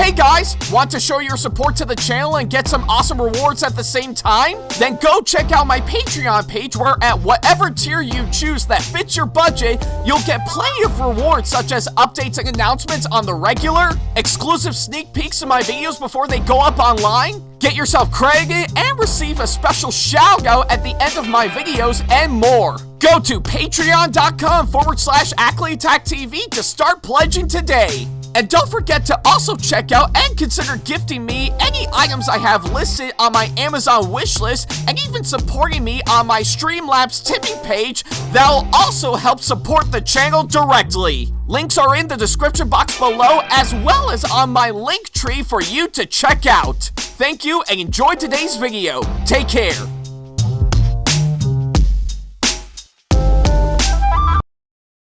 Hey guys, want to show your support to the channel and get some awesome rewards at the same time? Then go check out my Patreon page where at whatever tier you choose that fits your budget, you'll get plenty of rewards such as updates and announcements on the regular, exclusive sneak peeks of my videos before they go up online, get yourself credited, and receive a special shout out at the end of my videos and more. Go to patreon.com/Ackleyattack427TheThomasFan1 to start pledging today. And don't forget to also check out and consider gifting me any items I have listed on my Amazon wishlist and even supporting me on my Streamlabs tipping page that'll also help support the channel directly. Links are in the description box below as well as on my link tree for you to check out. Thank you and enjoy today's video. Take care.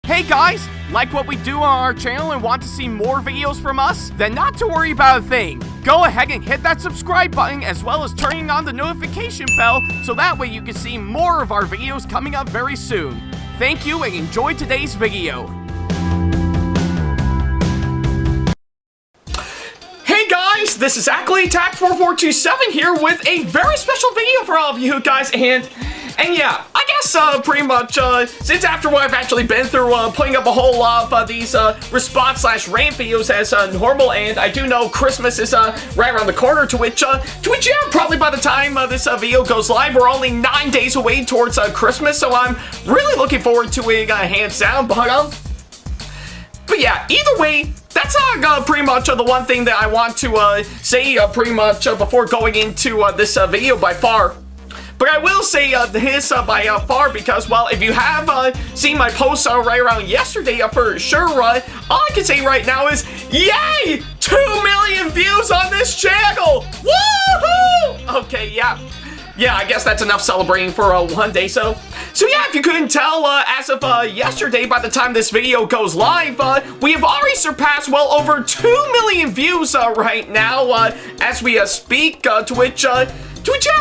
Hey guys, like what we do on our channel and want to see more videos from us? Then not to worry about a thing. Go ahead and hit that subscribe button as well as turning on the notification bell so that way you can see more of our videos coming up very soon. Thank you and enjoy today's video. Hey guys, this is Ackleyattack4427 here with a very special video for all of you guys, and yeah, I guess pretty much since after what I've actually been through putting up a whole lot of these response/rant videos as normal, and I do know Christmas is right around the corner, to which yeah, probably by the time this video goes live, we're only 9 days away towards Christmas, so I'm really looking forward to it hands down, but yeah, either way, that's pretty much the one thing that I want to say pretty much before going into this video by far. But I will say this by far because, well, if you have seen my posts right around yesterday for sure, all I can say right now is, yay! 2 million views on this channel! Woohoo! Okay, yeah. Yeah, I guess that's enough celebrating for one day, so yeah, if you couldn't tell, as of yesterday, by the time this video goes live, we have already surpassed well over 2 million views right now as we speak, to which, yeah,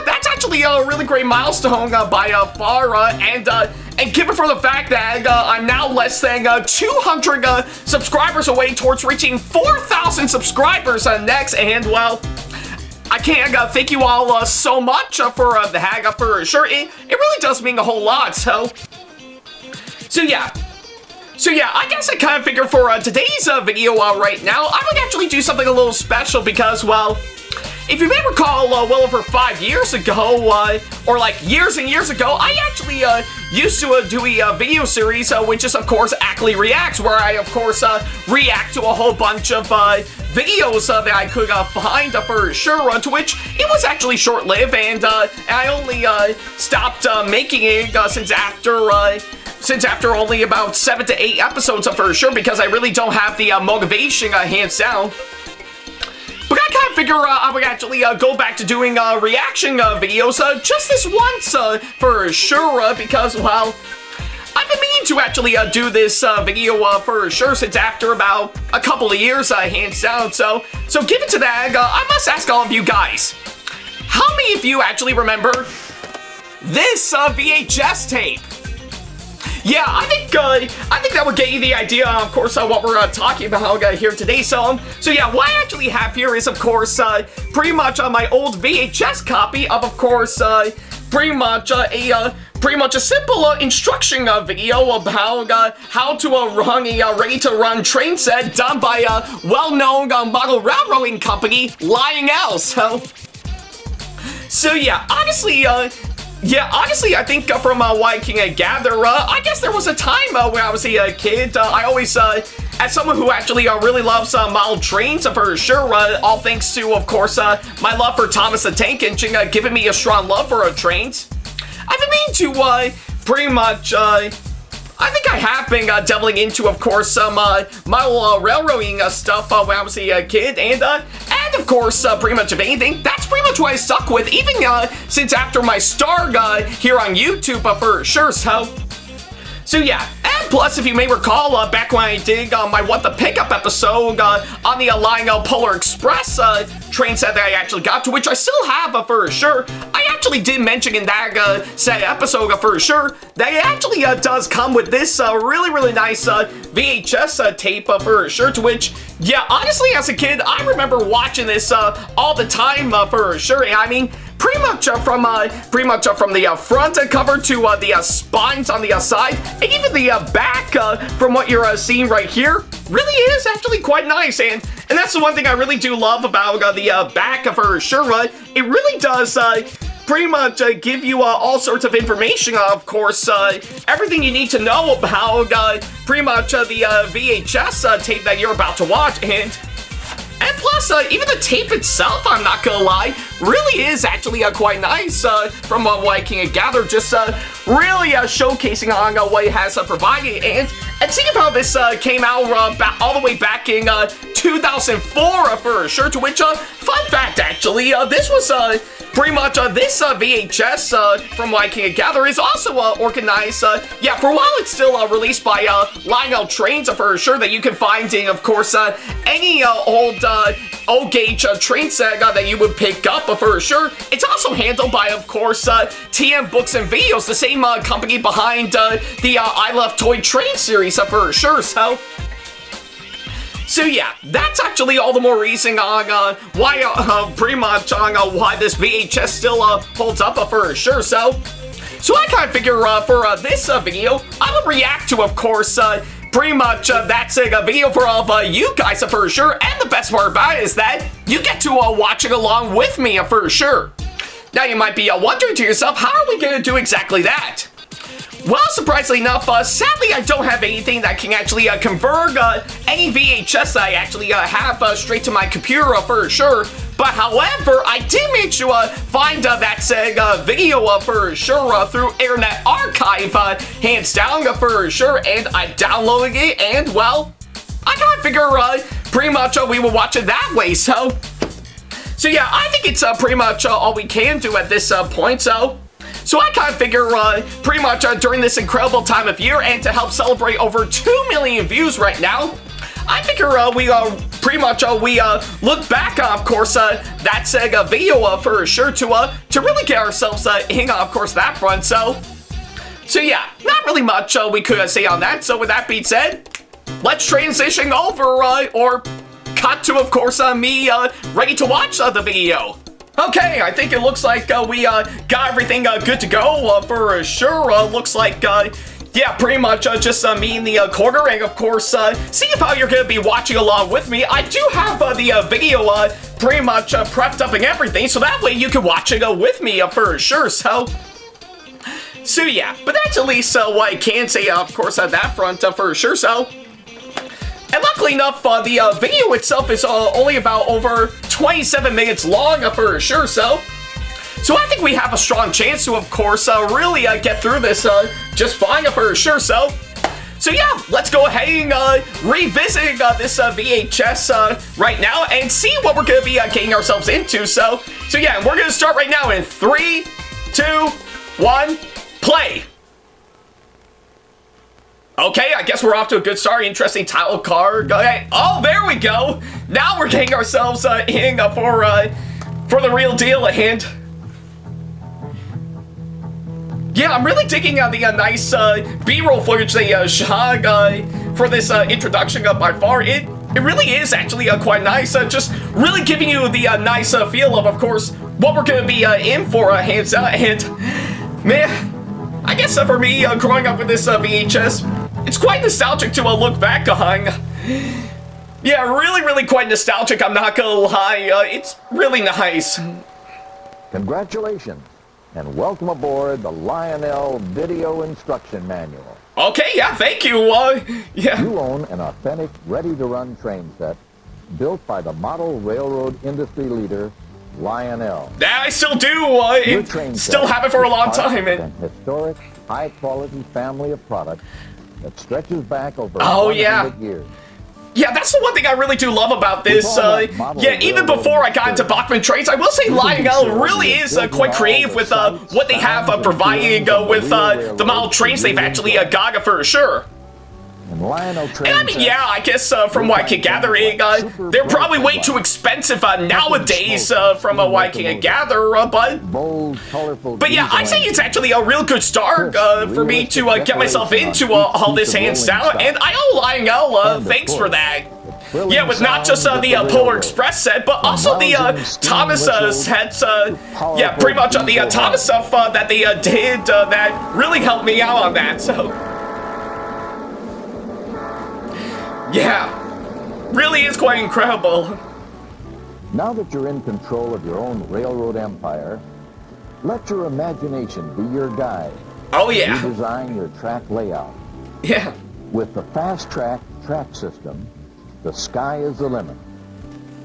that's actually a really great milestone by far, and given for the fact that I'm now less than 200 subscribers away towards reaching 4,000 subscribers next, and well, I can't thank you all so much for the hag for sure. It really does mean a whole lot, so yeah, I guess I kind of figured for today's video right now, I would actually do something a little special because, well, if you may recall, well over 5 years ago, or like years and years ago, I actually used to do a video series, which is, of course, Ackley Reacts, where I, of course, react to a whole bunch of videos that I could find for sure, to which it was actually short-lived, and I only stopped making it since after only about 7 to 8 episodes for sure, because I really don't have the motivation hands down. But I kind of figure I would actually go back to doing reaction videos just this once for sure, because, well, I've been meaning to actually do this video for sure since after about a couple of years hands down, so given to that, I must ask all of you guys, how many of you actually remember this VHS tape? Yeah, I think that would get you the idea, of course, what we're talking about here today. So yeah, what I actually have here is, of course, pretty much my old VHS copy of course, pretty much a simple instruction video about how to run a ready-to-run train set done by a well-known model railroading company, Lionel. So yeah, honestly, I think from what I can gather, I guess there was a time when I was a kid, I always, as someone who actually really loves model trains for sure, all thanks to, of course, my love for Thomas the Tank Engine giving me a strong love for trains, I've been meaning to pretty much, I think I have been delving into, of course, some model railroading stuff when I was a kid, and of course, pretty much of anything, that's pretty much what I stuck with, even since after my start here on YouTube for sure, so yeah, and Plus, if you may recall, back when I did my What the Pickup episode on the Lionel Polar Express train set that I actually got to, which I still have for sure, I actually did mention in that said episode for sure that it actually does come with this really nice VHS tape for sure, to which, yeah, honestly, as a kid, I remember watching this all the time for sure. I mean, pretty much from the front cover to the spines on the side, and even the back from what you're seeing right here, really is actually quite nice. And that's the one thing I really do love about the back for sure. It really does pretty much give you all sorts of information, of course, everything you need to know about pretty much the VHS tape that you're about to watch. And plus, even the tape itself, I'm not gonna lie, really is actually quite nice from what I can gather, just really showcasing on what it has provided. And seeing how this came out all the way back in 2004 for sure, to which, fun fact actually, this was pretty much this VHS, from what I can gather, is also organized, yeah, for a while it's still released by Lionel Trains for sure, that you can find in, of course, any old gauge train set that you would pick up for sure. It's also handled by, of course, TM Books and Videos, the same company behind the I Love Toy Train series for sure. So yeah, that's actually all the more reason on why pretty much on why this VHS still holds up for sure. So I kind of figure for this video, I would react to, of course, pretty much that's a video for all of you guys for sure. And the best part about it is that you get to watch it along with me for sure. Now you might be wondering to yourself, how are we going to do exactly that? Well, surprisingly enough, sadly I don't have anything that can actually convert any VHS that I actually have straight to my computer for sure. But however, I did manage to find that said video for sure through Internet Archive, hands down for sure, and I downloaded it, and well, I kind of figure pretty much we will watch it that way. So yeah, I think it's pretty much all we can do at this point. So I kind of figure pretty much during this incredible time of year, and to help celebrate over 2 million views right now, I figure we pretty much we look back on, of course, that Sega video for sure to really get ourselves in on, of course, that front. So yeah, not really much we could say on that. So with that being said, let's transition over or cut to, of course, me ready to watch the video. Okay, I think it looks like we got everything good to go for sure. Looks like, yeah, pretty much just me in the corner, and of course, seeing how you're going to be watching along with me, I do have the video pretty much prepped up and everything, so that way you can watch it with me for sure. So yeah, but that's at least what I can say, of course, on that front for sure. And luckily enough, the video itself is only about over 27 minutes long for sure. So I think we have a strong chance to, of course, really get through this just fine for sure. So yeah, let's go ahead and revisit this VHS right now and see what we're going to be getting ourselves into. So yeah, we're going to start right now in 3, 2, 1, play. Okay, I guess we're off to a good start. Interesting title card. Okay. Oh, there we go. Now we're getting ourselves in for the real deal at hand. Yeah, I'm really digging the nice B-roll footage they shot for this introduction by far. It really is actually quite nice. Just really giving you the nice feel of course, what we're going to be in for, hands down. And man, I guess for me, growing up with this VHS, it's quite nostalgic to look back on. Yeah, really quite nostalgic, I'm not gonna lie. It's really nice. Congratulations, and welcome aboard the Lionel Video Instruction Manual. Okay, yeah, thank you. Yeah. You own an authentic, ready-to-run train set built by the model railroad industry leader, Lionel. Yeah, I still do. Still have it for a long time. An historic, high-quality family of products that stretches back over 100 years. Yeah, that's the one thing I really do love about this. Yeah, even before I got into Bachmann trains, I will say Lionel really is quite creative with what they have providing with the model trains they've actually got for sure. and Lionel train I mean, yeah, I guess from what I can gather, they're probably way too expensive nowadays from what I can gather, bold, colorful. but yeah, I'd say it's actually a real good start for me to get myself into all this hands down, and I owe Lionel thanks for that. Yeah, with not just the Polar Express set, but also the Thomas sets, yeah, pretty much the Thomas stuff that they did that really helped me out on that, so. Yeah, really is quite incredible. Now that you're in control of your own railroad empire, let your imagination be your guide. Oh yeah. You design your track layout. Yeah. With the fast track system, the sky is the limit.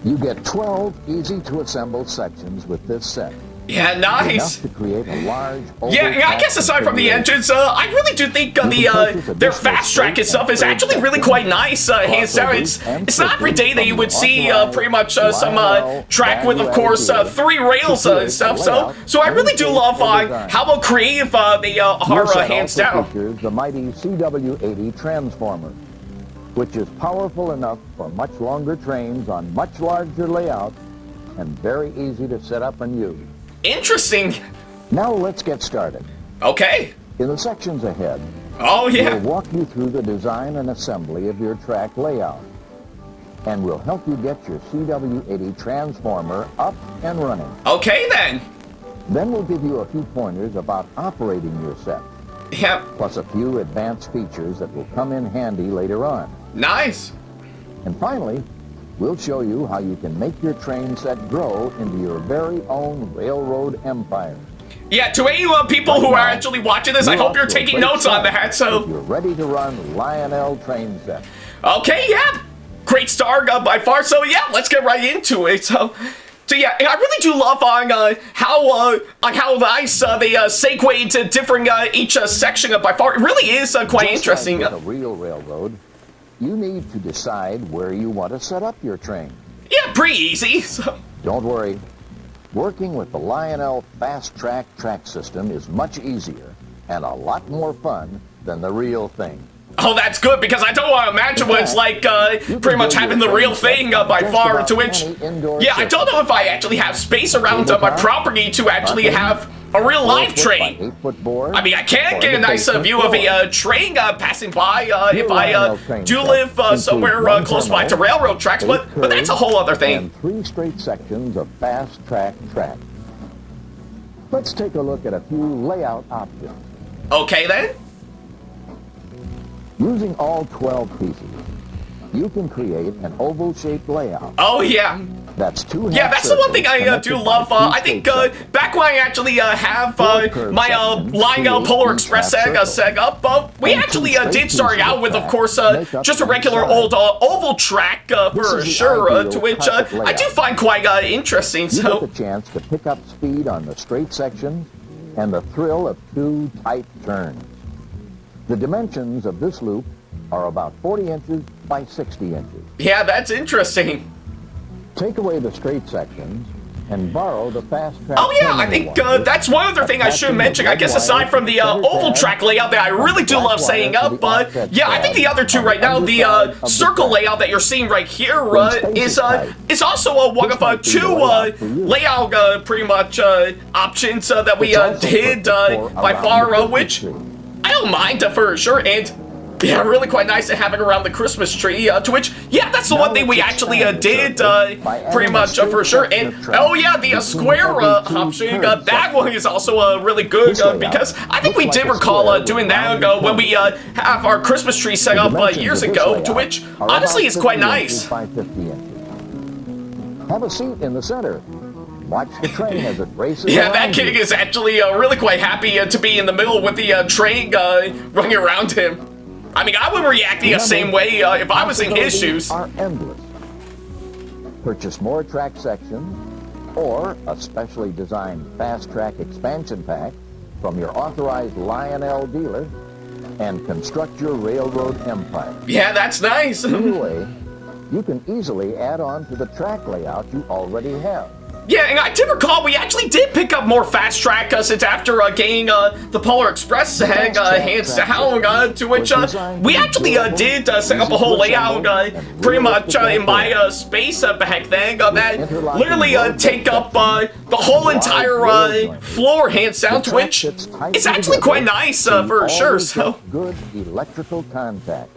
You get 12 easy-to-assemble sections with this set. Yeah, nice. Enough to create a large. Yeah, I guess aside from the engines, I really do think their fast track itself is actually really quite nice. Hands down, it's not every day that you would see pretty much some track with, of course, 3 rails and stuff. So I really do love how creative they are, hands down. Features the mighty CW80 transformer, which is powerful enough for much longer trains on much larger layouts and very easy to set up and use. Interesting. Now let's get started. Okay. In the sections ahead, oh yeah, we'll walk you through the design and assembly of your track layout, and we'll help you get your CW80 transformer up and running. Okay then. Then we'll give you a few pointers about operating your set. Yep. Plus a few advanced features that will come in handy later on. Nice. And finally, we'll show you how you can make your train set grow into your very own railroad empire. Yeah, to any people who are actually watching this, I hope you're taking notes on that, so. You're ready to run Lionel train set. Okay, yeah. Great start by far, so yeah, let's get right into it. So yeah, I really do love how nice they segue into different each section by far. It really is quite interesting. Like with a real railroad, you need to decide where you want to set up your train. Yeah, pretty easy. So. Don't worry. Working with the Lionel Fast Track system is much easier and a lot more fun than the real thing. Oh, that's good, because I don't want to imagine what it's like pretty much having the real thing by far, to which, yeah, I don't know if I actually have space around my property to actually have a real live train. I mean, I can get a nice view of a train passing by if I do live somewhere close by to railroad tracks, but that's a whole other thing. And 3 straight sections of fast track. Let's take a look at a few layout options. Okay, then. Using all 12 pieces, you can create an oval-shaped layout. Oh, yeah. That's 2 half Yeah, that's the one thing I do love. I think back when I actually have my Lionel Polar Express set up, we actually did start out with, of course, just a regular old oval track for sure, to which I do find quite interesting. You get the chance to pick up speed on the straight sections and the thrill of 2 tight turns. The dimensions of this loop are about 40 inches by 60 inches. Yeah, that's interesting. Take away the straight sections and borrow the fast track. Oh yeah, I think that's one other thing I should mention. I guess aside from the oval track layout that I really do love setting up, yeah, I think the other two right now, the circle layout that you're seeing right here is also one of 2 layout pretty much options that we did by far, which I don't mind for sure, and yeah, really quite nice to have it around the Christmas tree, to which, yeah, that's the one thing we actually did pretty much for sure, and oh yeah, the square option, that one is also really good, because I think we did recall doing that when we have our Christmas tree set up years ago, to which, honestly, is quite nice. Have a seat in the center. Watch the train as it races. Yeah, that king is actually really quite happy to be in the middle with the train running around him. I mean, I would react the same way if I was in his shoes. Are endless. Purchase more track sections or a specially designed fast track expansion pack from your authorized Lionel dealer and construct your railroad empire. Yeah, that's nice. Either way, you can easily add on to the track layout you already have. Yeah, and I did recall we actually did pick up more fast track since after getting the Polar Express hands down, to which we actually did set up a whole layout pretty much in my space back then that literally take up the whole entire floor hands down, to which it's actually quite nice for sure. So good electrical contact.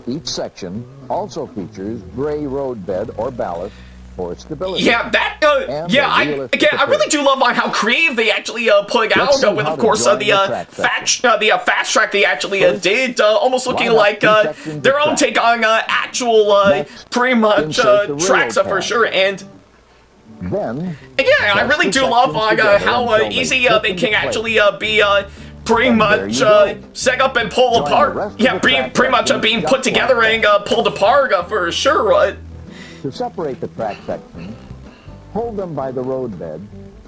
Each section also features gray road bed or ballast for stability. Yeah, that, I really do love how creative they actually put out with, of course, the fast track they actually did, almost looking like their own take on actual, pretty much, tracks for sure, and then, yeah, I really do love how easy they can actually be pretty much set up and pull apart. Yeah, pretty much being put together and pulled apart for sure. To separate the track sections, hold them by the road bed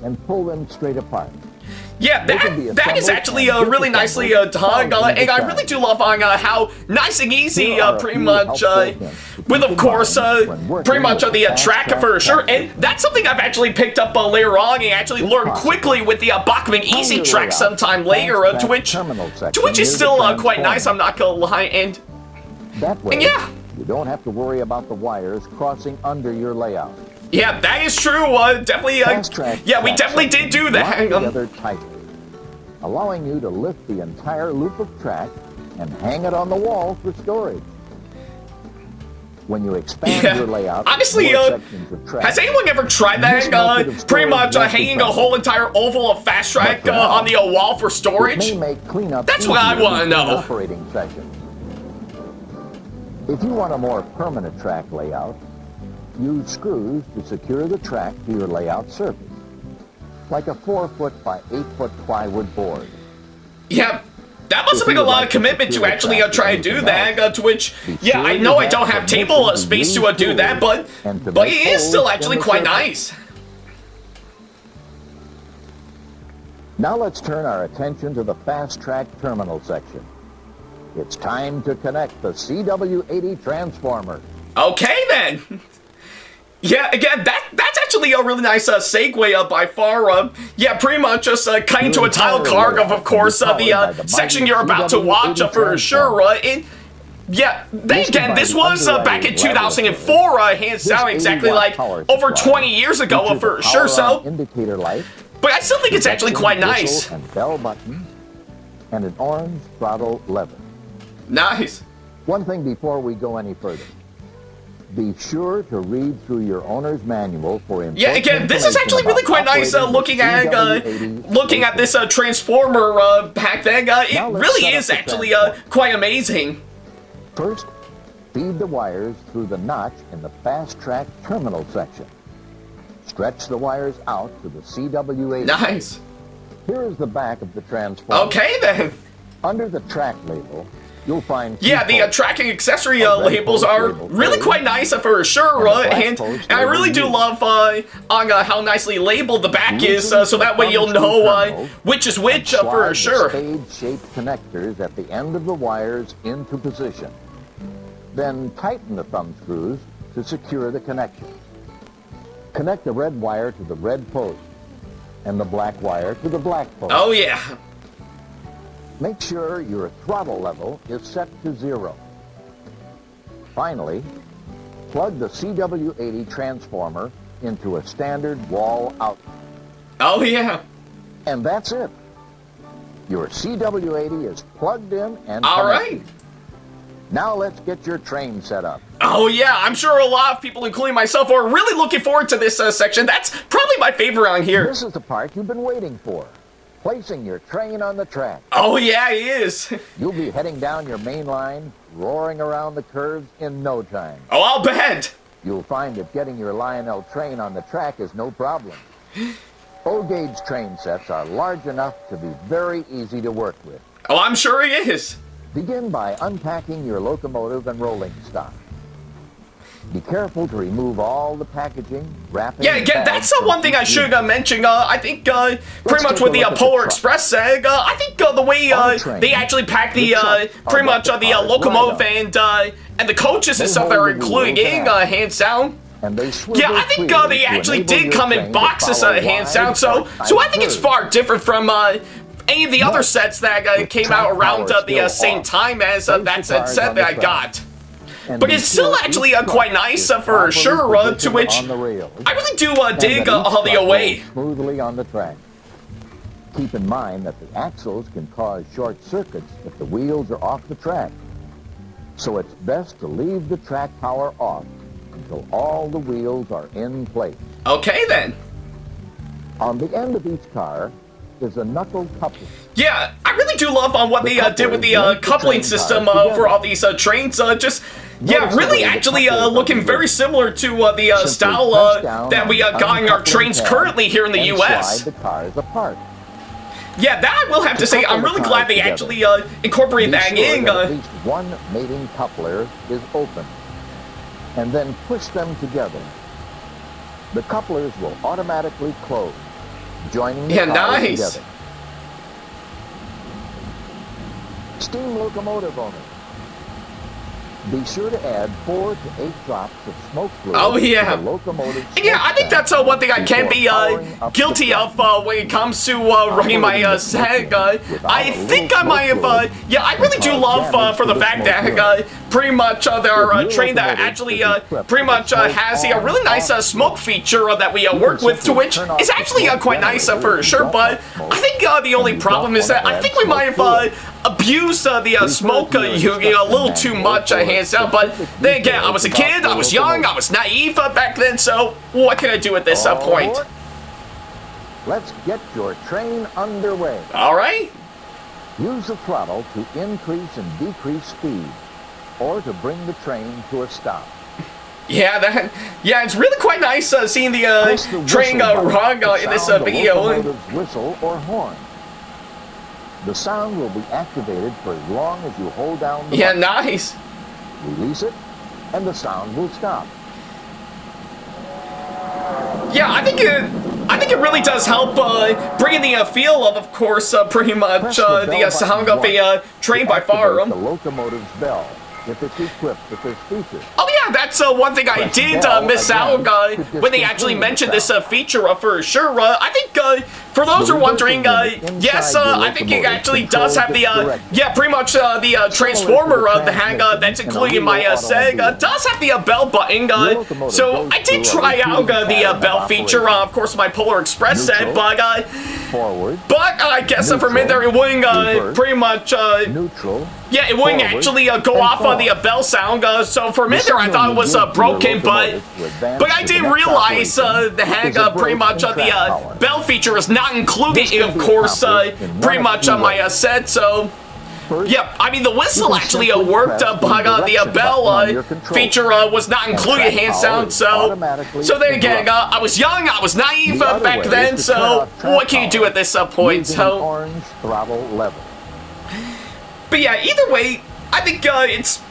and pull them straight apart. Yeah, that is actually really nicely done, and I really do love how nice and easy, pretty much, with, of course, pretty much the track for sure, and that's something I've actually picked up later on and actually learned quickly with the Bachman Easy track sometime later, to which is still quite nice, I'm not gonna lie, and yeah. You don't have to worry about the wires crossing under your layout. Yeah, that is true. Definitely. Yeah, we definitely did do that. Together tightly, allowing you to lift the entire loop of track and hang it on the wall for storage. When you expand your layout, honestly, has anyone ever tried that? Pretty much hanging a whole entire oval of fast track on the wall for storage. That's what I want to know. Operating session. If you want a more permanent track layout, use screws to secure the track to your layout surface, like a 4-foot by 8-foot plywood board. Yeah, that must have been a lot of commitment to actually try to do that, to which, yeah, I know I don't have table space to do that, but it is still actually quite nice. Now let's turn our attention to the fast track terminal section. It's time to connect the CW80 transformer. Okay then. Yeah, again, that's actually a really nice segue by far. Yeah, pretty much just cutting to a title card of course, the section you're about to watch for sure. And yeah, then again, this was back in 2004, hands down, exactly like over 20 years ago for sure. So, indicator light, but I still think it's actually quite nice. And bell button, and an orange throttle lever. Nice. One thing before we go any further. Be sure to read through your owner's manual for information. Yeah, again, this is actually really quite nice looking at this transformer back then. It really is actually quite amazing. First, feed the wires through the notch in the fast track terminal section. Stretch the wires out to the CW80. Nice. Here is the back of the transformer. Okay then. Under the track label, you'll find the tracking accessory labels are really quite nice for sure, and I really do love how nicely labeled the back is, so that way you'll know which is which for sure. Spade-shaped connectors at the end of the wires into position. Then tighten the thumb screws to secure the connection. Connect the red wire to the red post and the black wire to the black post. Oh yeah. Make sure your throttle level is set to 0. Finally, plug the CW80 transformer into a standard wall outlet. Oh yeah. And that's it. Your CW80 is plugged in and all connected. Right. Now let's get your train set up. Oh yeah, I'm sure a lot of people, including myself, are really looking forward to this section. That's probably my favorite on here. This is the part you've been waiting for. Placing your train on the track. Oh yeah, it is. You'll be heading down your main line, roaring around the curves in no time. Oh, I'll bet. You'll find that getting your Lionel train on the track is no problem. O-gauge train sets are large enough to be very easy to work with. Oh, I'm sure it is. Begin by unpacking your locomotive and rolling stock. Be careful to remove all the packaging, wrapping. Yeah, again, that's one thing I should mention. I think pretty much with the Polar Express, I think the way they actually pack the the locomotive and the coaches and stuff that are including in hands down. and they swivel Yeah, I think freely they to actually enable did your come in train to boxes follow hands wide down, so I think it's curves. far different from any of the other sets that came track out around power the still same off, time as place that the set cars that on the I track. got. And But be it's still sure actually each quite truck nice is for properly sure, to positioned which on the rails, I really do and dig that each all the truck away. rolls smoothly on the track. Keep in mind that the axles can cause short circuits if the wheels are off the track. So it's best to leave the track power off until all the wheels are in place. Okay then. On the end of each car is a knuckle coupler. Yeah, I really do love on what The they did with the couplers link the coupling train system cars together. for all these trains. Just yeah, Notice the really way the actually couplers are looking very reversed. similar to the Simply style press down that we on the got in our uncoupling trains tab currently here in the and U.S. slide the cars apart. Yeah, that I will have to say, I'm really glad they actually incorporated Be that sure in. that at least one mating coupler is open, and then push them together. The couplers will automatically close, joining the Yeah, cars nice. together. Steam locomotive owners, be sure to add 4 to 8 drops of smoke fluid Oh, yeah. to the locomotive Yeah, I think that's one thing I can be before powering up the guilty track. of when it comes to running my SAG. I think I might have, yeah, I really do love for the fact that pretty much their train that actually pretty much has a really nice smoke feature that we work with, to which is actually quite nice for sure. But I think the only problem is that I think we might have abused the smoke a little too much, hands down. But then again, I was a kid, I was young, I was naive back then, so what can I do at this point? Let's get your train underway. Alright. Use the throttle to increase and decrease speed, or to bring the train to a stop. Yeah, it's really quite nice seeing the Press the train whistle run button to in this sound the video. locomotive's whistle or horn. The sound will be activated for as long as you hold down the Yeah, button. nice. Release it, and the sound will stop. Yeah, I think it really does help bringing the feel of course, pretty much Press the bell sound button of a train to by far. activate the locomotive's bell, if it's equipped with this feature. Oh yeah, that's one thing I Press did bell miss again out to when they actually discontinue mentioned the this sound. feature for sure. I think for those who are wondering, yes, I think it actually does have the yeah, pretty much the transformer the hang that's included in my SEG does have the bell button. So I did try out the bell feature, of course, my Polar Express set, but Forward, I guess for me there it wouldn't pretty much neutral. yeah, it wouldn't forward, actually go and off on the forward. bell sound, so for a minute there I thought it was broken, but I did realize the hang pretty much the bell feature is not included, of course, pretty much on my set, so yep, I mean the whistle actually worked, but the bell feature was not included, hands down, so then again, I was young, I was naive back then, so what can you do at this point, so... Orange throttle lever. But yeah, either way, I think it's...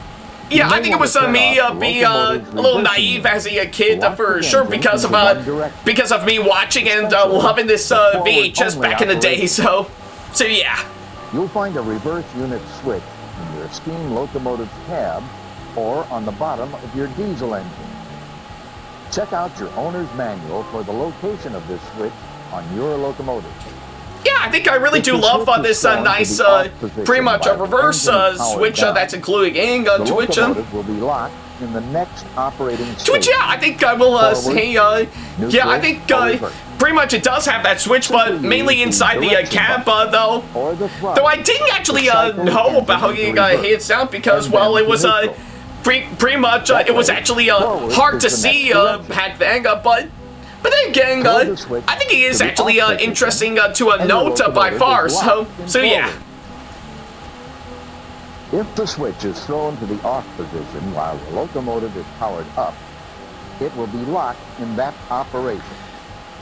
Yeah, I think it was me being a little naive as a kid for sure because of me watching and loving this VHS back in the day, so yeah. You'll find a reverse unit switch in your steam locomotive's cab or on the bottom of your diesel engine. Check out your owner's manual for the location of this switch on your locomotive. Yeah, I think I really do love this nice, pretty much a reverse switch that's included in The Twitch. locomotive will be locked in the next operating state. Twitch, yeah, I think I will say, yeah, I think pretty much it does have that switch, but mainly inside the cab, though. Or the throttle. Though I didn't actually know about hands down because, well, it was pretty much it was actually hard to see back then, but then again, I think it is actually interesting to note by far, so yeah. If the switch is thrown to the off position while the locomotive is powered up, it will be locked in that operation.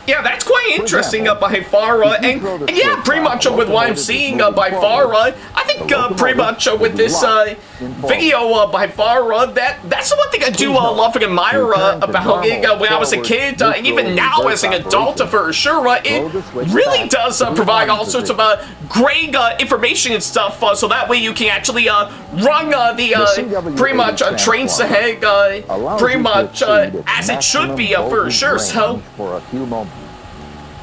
Yeah, that's quite interesting by far, and yeah, pretty much with what I'm seeing by far, I think pretty much with this video by far, that's the one thing I do love and admire about it when I was a kid, and even now as an adult for sure, it really does provide all sorts of great information and stuff, so that way you can actually run the pretty much trains ahead pretty much as it should be for sure, so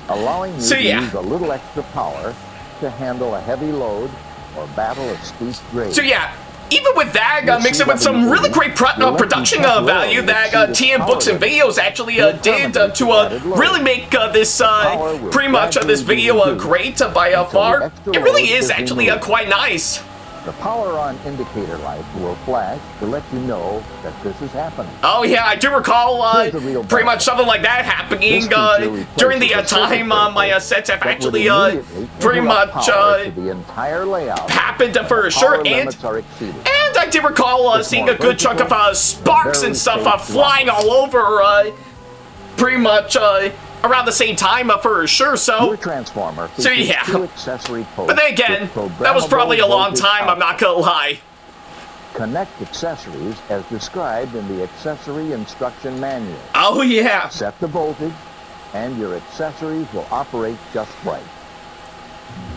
allowing you to use a little extra power to handle a heavy load or battle a steep grade. So yeah, even with that, mix it with some really great production value that TM Books and Videos actually did to really make this pretty much this video great by far. It really is actually quite nice. The power on indicator light will flash to let you know that this is happening. Oh yeah, I do recall pretty much something like that happening during the time my sets have actually pretty much the entire layout happened for sure, and I did recall seeing a good chunk of sparks and stuff flying all over pretty much around the same time for sure, so yeah. But then again, that was probably a long time, I'm not gonna lie. Connect accessories as described in the accessory instruction manual. Oh yeah. Set the voltage and your accessories will operate just right.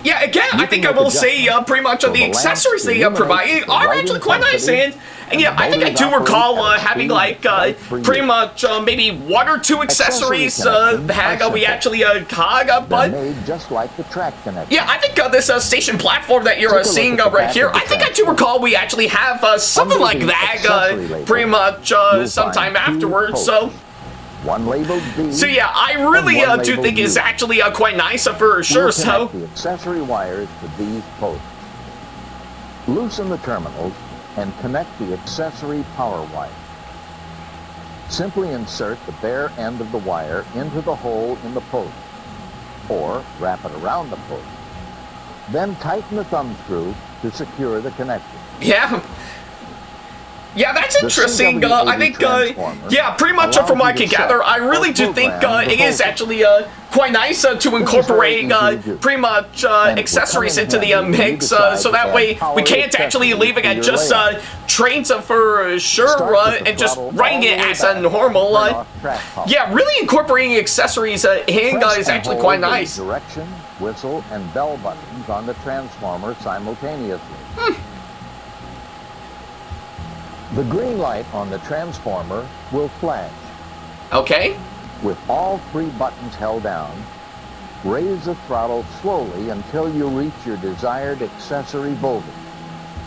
Yeah, again, I think I will say pretty much the accessories they provide are actually quite nice, and yeah, I think I do recall having like pretty much maybe 1 or 2 accessories that we actually got, but just like the track connection. yeah, I think this station platform that you're seeing right here, I think I do recall we actually have something like that pretty much sometime afterwards, so. One labeled B. So yeah, I really do think it's actually quite nice for sure, so. The accessory wires to these posts. Loosen the terminals and connect the accessory power wire. Simply insert the bare end of the wire into the hole in the post, or wrap it around the post. Then tighten the thumb screw to secure the connection. Yeah. Yeah, that's interesting. I think, yeah, pretty much from what I can gather, I really do think it is actually quite nice to incorporate pretty much accessories into the mix, so that way we can't actually leave it at just trains for sure and just running it as a normal. Yeah, really incorporating accessories in is actually quite nice. Direction, whistle, and bell buttons on the transformer simultaneously. The green light on the transformer will flash. Okay. With all 3 buttons held down, raise the throttle slowly until you reach your desired accessory voltage.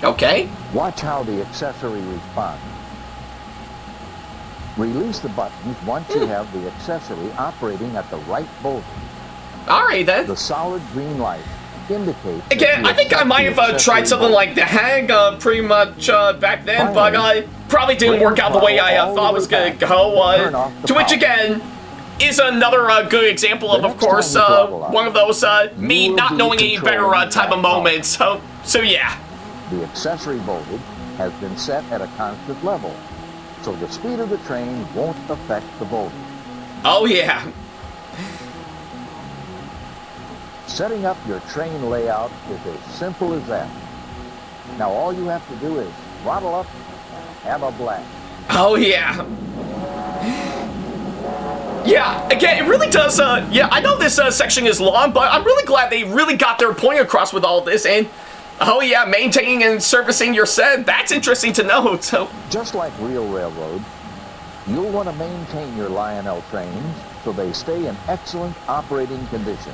Okay. Watch how the accessory responds. Release the buttons once you have the accessory operating at the right voltage. All right then. The solid green light indicates. Again, I think I might have tried something like that pretty much back then, but probably didn't work out the way I thought it was gonna go. To which again is another good example of course, one of those me not knowing any better type of moments. So yeah. The accessory voltage has been set at a constant level, so the speed of the train won't affect the voltage. Oh yeah. Setting up your train layout is as simple as that. Now all you have to do is throttle up and have a blast. Oh yeah. Yeah, again, it really does, yeah, I know this section is long, but I'm really glad they really got their point across with all this, and oh yeah, maintaining and servicing your set, that's interesting to know, so. Just like real railroads, you'll want to maintain your Lionel trains so they stay in excellent operating condition.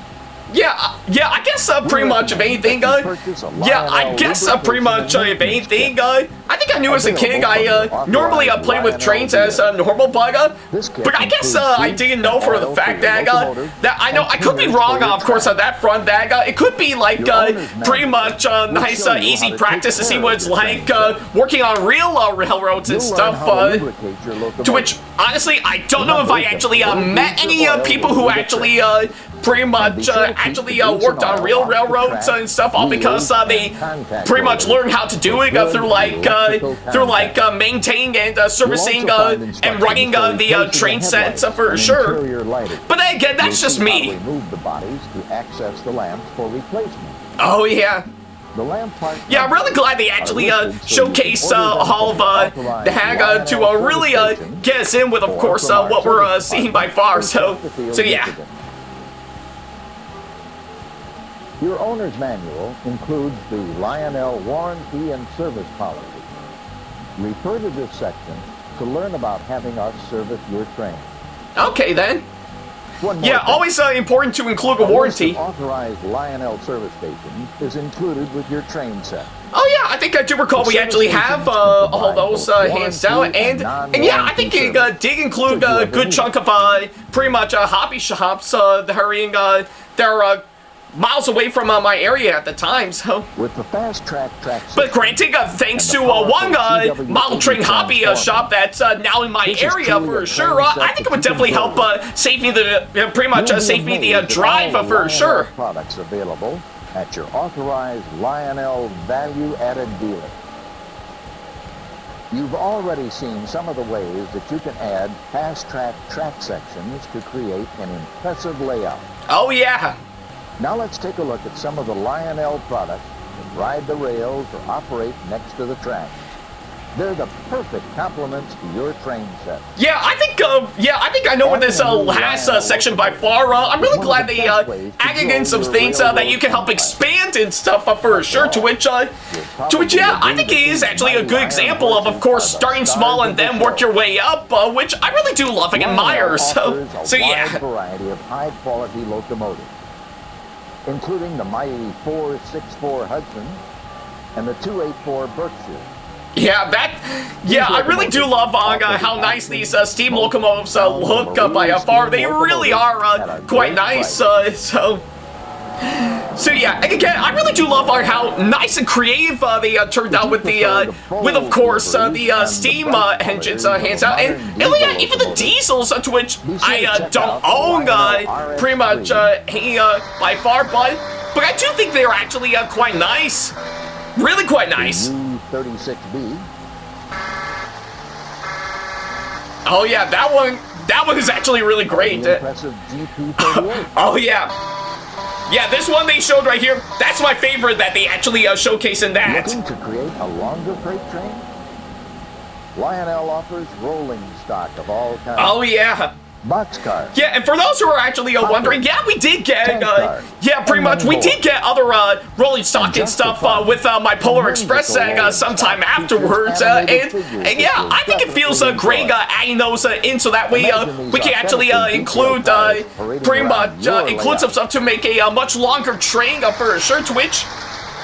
Yeah, I guess pretty much of anything, yeah, I guess pretty much of anything, I think I knew as a kid I normally play with trains as normal, but I guess I didn't know for the fact that I know, I could be wrong, of course, on that front, that it could be like pretty much nice, easy practice to see what it's like working on real railroads and stuff, to which, honestly, I don't know if I actually met any people who actually pretty much actually worked on real railroads and stuff, all because they pretty much learned how to do it through maintaining and servicing and running the train sets for sure. But then again, that's just me. Remove the bodies to access the lamps for replacement. Oh yeah. Yeah, I'm really glad they actually showcased all of the hag to really get us in with, of course, what we're seeing by far. So yeah. Your owner's manual includes the Lionel warranty and service policy. Refer to this section to learn about having us service your train. Okay then. Yeah, always important to include a warranty. Authorized Lionel service stations is included with your train set. Oh yeah, I think I do recall we actually have all those hands down, and yeah, I think it did include a good chunk of pretty much hobby shops that are miles away from my area at the time, so. With the fast track but granted, thanks to one model train hobby shop that's now in my area for sure, I think it would definitely help save me the pretty much save me the drive for sure. Products available at your authorized Lionel value-added dealer. You've already seen some of the ways that you can add fast track sections to create an impressive layout. Oh yeah. Now let's take a look at some of the Lionel products that ride the rails or operate next to the track. They're the perfect complements to your train set. Yeah, I think I know what this last section by far. I'm really glad they added in some things that you can help expand and stuff for sure. To which yeah, I think it is actually a good example of course, starting small and then work your way up, which I really do love and admire. So yeah. A wide variety of high-quality locomotives, including the mighty 464 Hudson and the 284 Berkshire. Yeah, I really do love how nice these steam locomotives look by far. They really are quite nice, so yeah, and again, I really do love how nice and creative they turned out with of course, the steam engines, hands out, and yeah, even the diesels, to which I don't own pretty much by far, but I do think they're actually quite nice. Really quite nice. 36B. Oh yeah, that one is actually really great. Impressive GP38. Oh yeah. Yeah, this one they showed right here, that's my favorite that they actually showcase in that. Looking to create a longer freight train? Lionel offers rolling stock of all kinds. Oh yeah. Boxcar. Yeah, and for those who are actually wondering, yeah, we did get, yeah, pretty much, we did get other rolling stock and stuff with my Polar Express sometime afterwards, and yeah, I think it feels great adding those in so that way we can actually include pretty much include some stuff to make a much longer train for sure, to which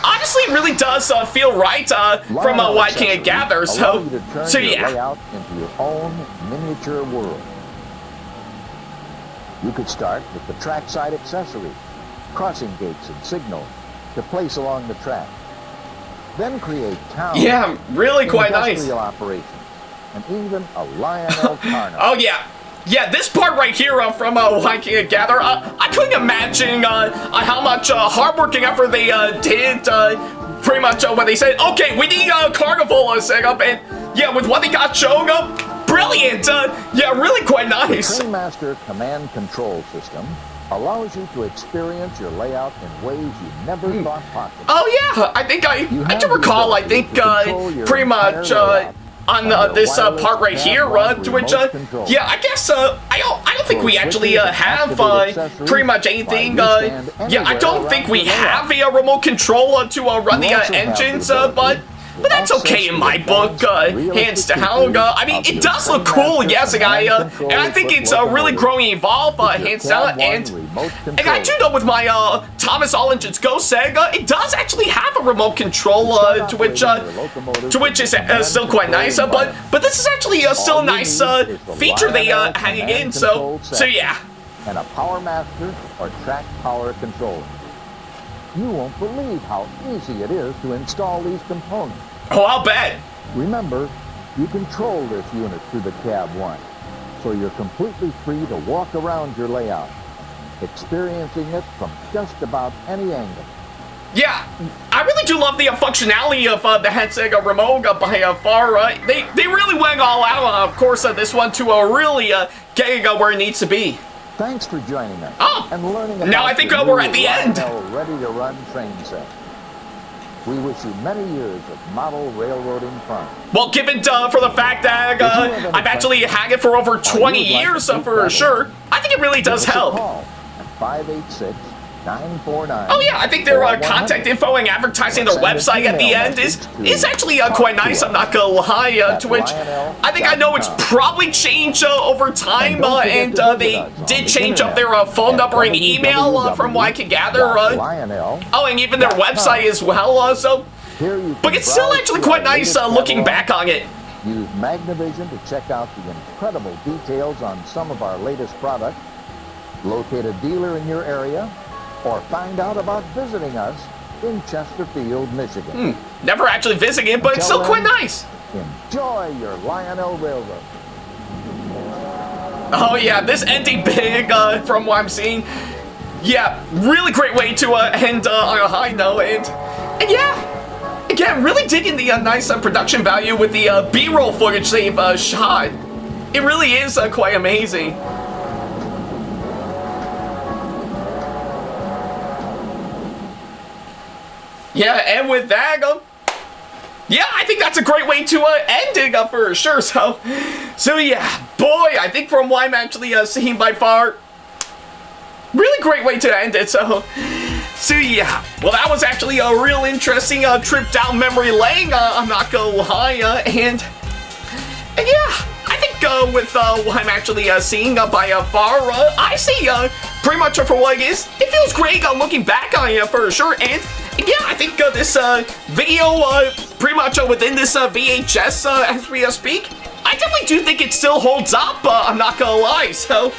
honestly really does feel right from what I can gather. So yeah. Layout into your own miniature world. You could start with the trackside accessories, crossing gates and signals to place along the track. Then create towns. Yeah, really quite nice. Industrial operations, and even a Lionel carnival. Oh yeah. Yeah, this part right here from what I can gather, I couldn't imagine how much hard-working effort they did pretty much when they said, okay, we need a carnival set up, and yeah, with what they got shown up, brilliant! Yeah, really quite nice. The Trainmaster command control system allows you to experience your layout in ways you never thought possible. Oh yeah, I think I do recall, I think pretty much on this part right here, to which yeah, I guess I don't think we actually have pretty much anything. Yeah, I don't think we have a remote control to run the engines, but that's okay in my book, hands down. I mean, it does look cool, yes, and I think it's really growing and evolve, hands down, and I do know with my Thomas All Engines Go Sega, it does actually have a remote control, to which is still quite nice, but this is actually still a nice feature they hanging in, so yeah. And a Power Master or Track Power Controller. You won't believe how easy it is to install these components. Oh, I'll bet. Remember, you control this unit through the cab one, so you're completely free to walk around your layout. experiencing it from just about any angle. Yeah, I really do love the functionality of the headset remote by far. They really went all out, of course, this one to really get it where it needs to be. Thanks for joining us and learning about now I think the we're new at the end. Lionel ready-to-run train set. We wish you many years of model railroading fun. Well, given for the fact that I've actually had it for over 20 years for sure, I think it really does help. Call at 586-949. Oh yeah, I think their contact info and advertising their website at the end is actually quite nice, I'm not gonna lie, to which I think I know it's probably changed over time, and they did change up their phone number and email from what I can gather. Oh, and even their website as well, so. But it's still actually quite nice looking back on it. Use Magnavision to check out the incredible details on some of our latest products, locate a dealer in your area, or find out about visiting us in Chesterfield, Michigan. Never actually visiting it, but it's still quite nice. Enjoy your Lionel Railroad. Oh yeah, this ending big from what I'm seeing. Yeah, really great way to end on a high note, and yeah, again, really digging the nice production value with the B-roll footage they've shot. It really is quite amazing. Yeah, and with that, yeah, I think that's a great way to end it for sure. So yeah, boy, I think from what I'm actually seeing by far, really great way to end it. So yeah, well, that was actually a real interesting trip down memory lane. I'm not gonna lie, and yeah, I think with what I'm actually seeing by far, I see pretty much for what it is. It feels great looking back on it for sure, and yeah, I think this video, pretty much within this VHS as we speak, I definitely do think it still holds up, I'm not gonna lie, so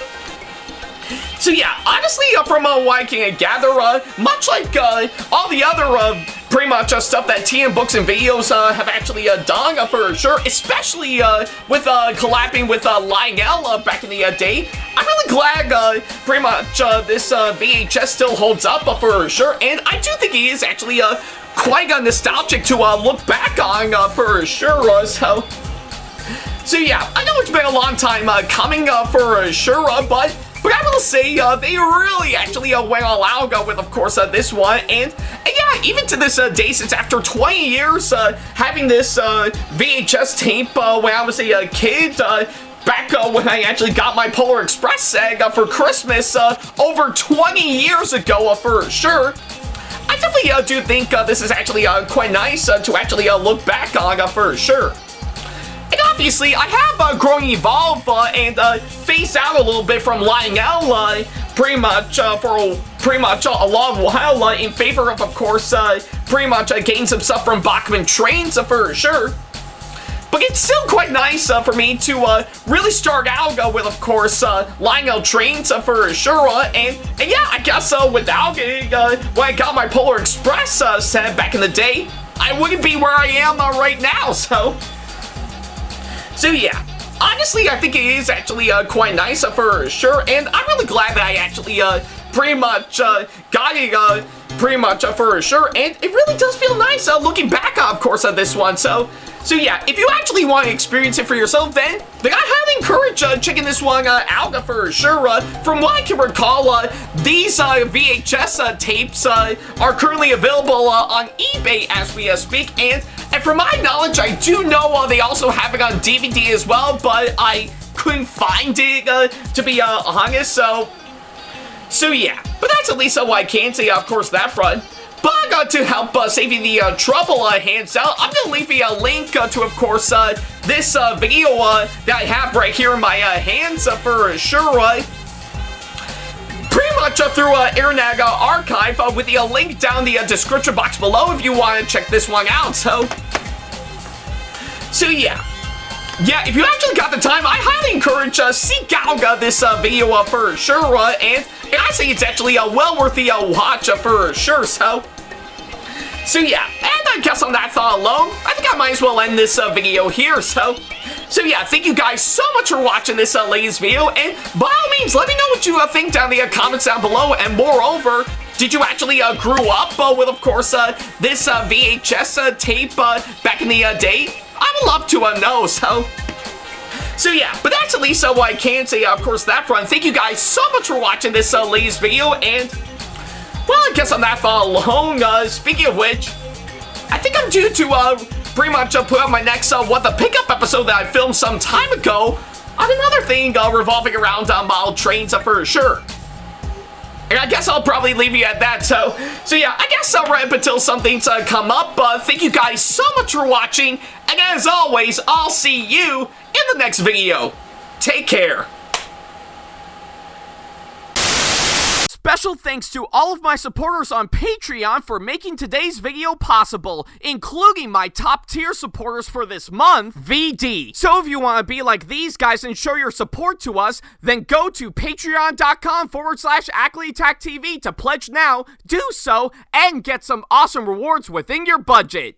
yeah, honestly, from what I can gather, much like all the other pretty much stuff that TM Books and Videos have actually done for sure, especially with collabing with Lionel back in the day. I'm really glad pretty much this VHS still holds up for sure, and I do think it is actually quite nostalgic to look back on for sure. So yeah, I know it's been a long time coming for sure, but I will say they really actually went all out with, of course, this one, and yeah, even to this day, since after 20 years having this VHS tape when I was a kid, back when I actually got my Polar Express set for Christmas over 20 years ago for sure, I definitely do think this is actually quite nice to actually look back on for sure. And obviously, I have grown and evolved and phased out a little bit from Lionel pretty much for pretty much a long while in favor of course, pretty much getting some stuff from Bachman Trains for sure. But it's still quite nice for me to really start out with, of course, Lionel Trains for sure. And yeah, I guess without it, when I got my Polar Express set back in the day, I wouldn't be where I am right now, so yeah, honestly, I think it is actually quite nice for sure, and I'm really glad that I actually pretty much got it pretty much for sure, and it really does feel nice looking back, of course, on this one. So yeah, if you actually want to experience it for yourself, then I highly encourage checking this one out for sure. From what I can recall, these VHS tapes are currently available on eBay as we speak, and from my knowledge, I do know they also have it on DVD as well, but I couldn't find it, to be honest, so yeah. But that's at least what I can say, of course, that front. But to help save you the trouble, hands out, I'm going to leave you a link to, of course, this video that I have right here in my hands for sure. Pretty much through Internet Archive with the link down the description box below if you want to check this one out. So yeah, if you actually got the time, I highly encourage seek out this video for sure, and I say it's actually well worth the watch for sure. So yeah, and I guess on that thought alone, I think I might as well end this video here. So So yeah, thank you guys so much for watching this latest video, and by all means, let me know what you think down in the comments down below, and moreover, did you actually grow up with, of course, this VHS tape back in the day? I would love to know, So yeah, but that's at least what I can say, of course, that front. Thank you guys so much for watching this latest video, and, well, I guess on that thought alone, speaking of which, I think I'm due to, pretty much put out my next, What the Pickup episode that I filmed some time ago on another thing revolving around model trains for sure. And I guess I'll probably leave you at that, so yeah, I guess right up until something's come up, thank you guys so much for watching, and as always, I'll see you in the next video. Take care. Special thanks to all of my supporters on Patreon for making today's video possible, including my top tier supporters for this month, VD. So if you want to be like these guys and show your support to us, then go to patreon.com/Ackleyattack427TV to pledge now, do so, and get some awesome rewards within your budget.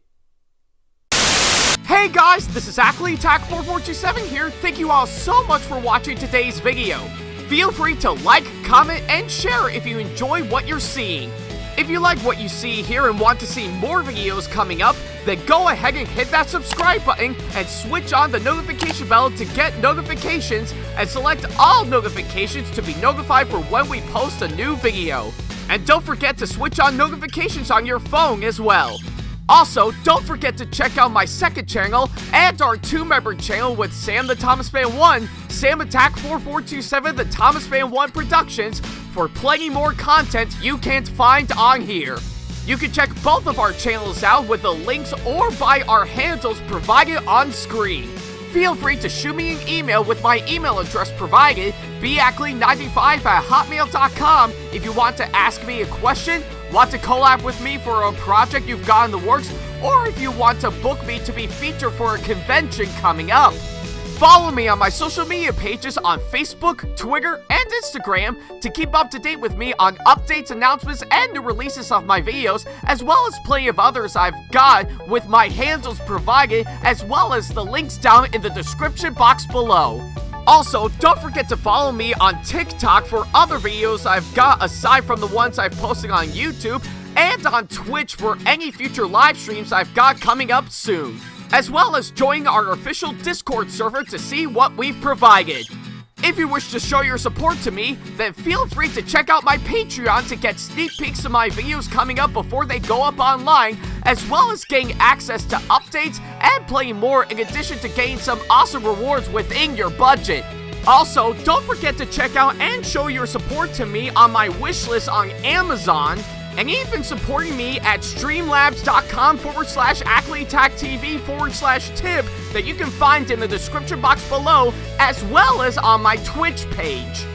Hey guys, this is Ackleyattack4427 here. Thank you all so much for watching today's video. Feel free to like, comment, and share if you enjoy what you're seeing. If you like what you see here and want to see more videos coming up, then go ahead and hit that subscribe button and switch on the notification bell to get notifications, and select all notifications to be notified for when we post a new video. And don't forget to switch on notifications on your phone as well. Also, don't forget to check out my second channel and our 2-member channel with Sam the Thomas Fan 1, SamAttack4427TheThomasFan1 Productions, for plenty more content you can't find on here. You can check both of our channels out with the links or by our handles provided on screen. Feel free to shoot me an email with my email address provided, backley95@hotmail.com, if you want to ask me a question, want to collab with me for a project you've got in the works, or if you want to book me to be featured for a convention coming up. Follow me on my social media pages on Facebook, Twitter, and Instagram to keep up to date with me on updates, announcements, and new releases of my videos, as well as plenty of others I've got with my handles provided, as well as the links down in the description box below. Also, don't forget to follow me on TikTok for other videos I've got aside from the ones I'm posting on YouTube, and on Twitch for any future live streams I've got coming up soon, as well as join our official Discord server to see what we've provided. If you wish to show your support to me, then feel free to check out my Patreon to get sneak peeks of my videos coming up before they go up online, as well as getting access to updates and playing more, in addition to getting some awesome rewards within your budget. Also, don't forget to check out and show your support to me on my wishlist on Amazon, and even supporting me at streamlabs.com/AckleyattackTV/tip that you can find in the description box below, as well as on my Twitch page.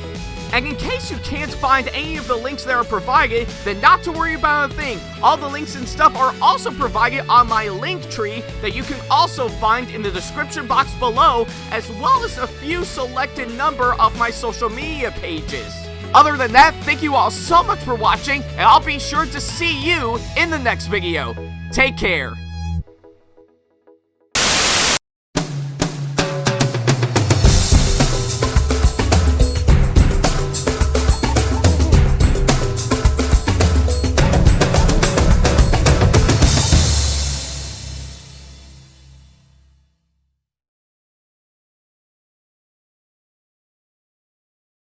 And in case you can't find any of the links that are provided, then not to worry about a thing. All the links and stuff are also provided on my link tree that you can also find in the description box below, as well as a few selected number of my social media pages. Other than that, thank you all so much for watching, and I'll be sure to see you in the next video. Take care.